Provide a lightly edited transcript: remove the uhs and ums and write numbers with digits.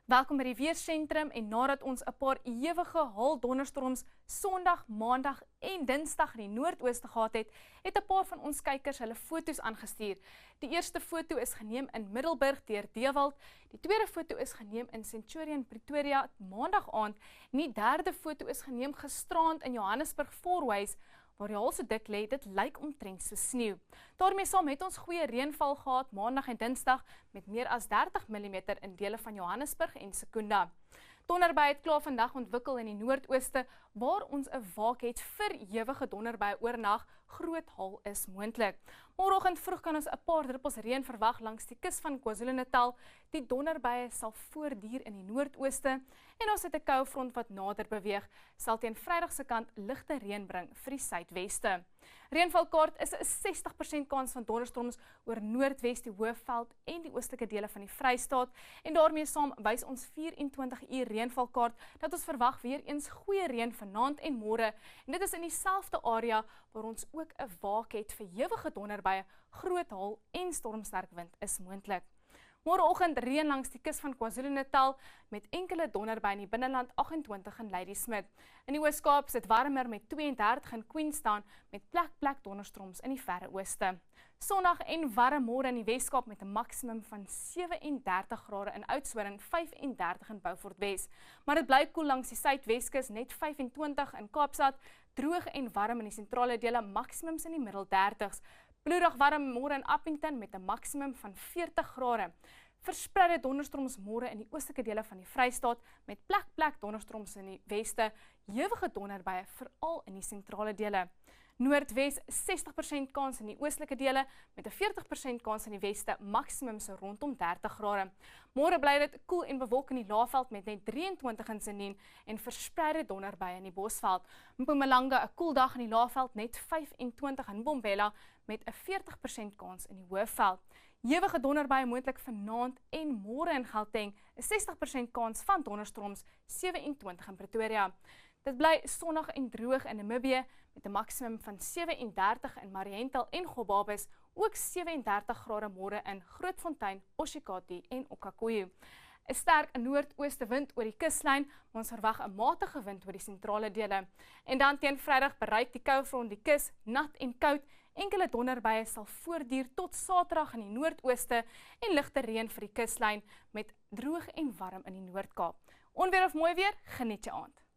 Welkom by die Weersentrum en nadat ons 'n paar ewige haal-donderstorms Sondag, Maandag en Dinsdag in die Noordooste gehad het, het 'n paar van ons kykers hulle foto's aangestuur. Die eerste foto is geneem in Middelburg deur Dewald, die tweede foto is geneem in Centurion Pretoria Maandag aand en die derde foto is geneem gisterand in Johannesburg Fourways, waar die haal so dik lê, dit lyk omtrent so sneeu. Daarmee saam het ons goeie reënval gehad Maandag en Dinsdag met meer as 30 mm in dele van Johannesburg en Secunda. Donderbuie het klaar vandag ontwikkel in die Noordooste, waar ons 'n waak het vir ewige donderbuie oornag. Groot haal is moontlik. Môreoggend vroeg kan ons 'n paar druppels reën verwag langs die kus van KwaZulu-Natal. Die donderbuie sal voortduur in die Noordooste en ons het 'n koue front wat nader beweeg, sal teen Vrydag se kant ligte reën bring vir die suidweste. Reënvalkaart is 'n 60% kans van donderstorms oor Noordwes, die Hoëveld en die oostelike dele van die Vrystaat en daarmee saam wys ons 24 uur reënvalkaart dat ons verwag weer eens goeie reën vanaand en môre en dit is in dieselfde area waar ons ook 'n waak het vir ewige donderbuie, groot haal en stormsterk wind is moontlik. Môreoggend reën langs die kus van KwaZulu-Natal met enkele donderbuie in die binneland 28 in Ladysmith. In die Oos-Kaap is dit warmer met 32 in Queenstown met plek donderstorms in die verre ooste. Sondag en warm môre in die Wes-Kaap met 'n maksimum van 37 grade in Oudtshoorn en 35 in Beaufort Wes. Maar dit bly koel langs die Suidweskus, net 25 in Kaapstad, droog en warm in die sentrale dele, maksimums in die middel 30s. Bloedig warm môre in Appington met 'n maksimum van 40 grade. Verspreide donderstorms môre in die oostelike dele van die Vrystaat met plek donderstorms in die weste, ewige donderbuie veral in die sentrale dele. Noordwes 60% kans in die oostelike dele met 'n 40% kans in die weste, maksimums rondom 30 grade. Môre bly dit koel en bewolk in die Laagveld met net 23 in Sandton en verspreide donderbuie in die Bosveld. Mpumalanga 'n koel dag in die Laagveld, net 25 in Bombela met 'n 40% kans in die Hoëveld. Ewige donderbuie moontlik vanaand en môre in Gauteng, 'n 60% kans van donderstorms, 27 in Pretoria. Dit bly sonnig en droog in Namibië met 'n maksimum van 37 in Mariental en Gobabis, ook 37 grade môre in Grootfontein, Oshikati en Okakoyo. 'n Sterk noordooste wind oor die kuslyn, maar ons verwag 'n matige wind oor die sentrale dele. En dan teen Vrydag bereik die koue front die kus, nat en koud. Enkele donderbuie sal voortduur tot Saterdag in die Noordooste en ligte reën vir die kuslyn met droog en warm in die Noord-Kaap. Onweer of mooi weer, geniet jou aand.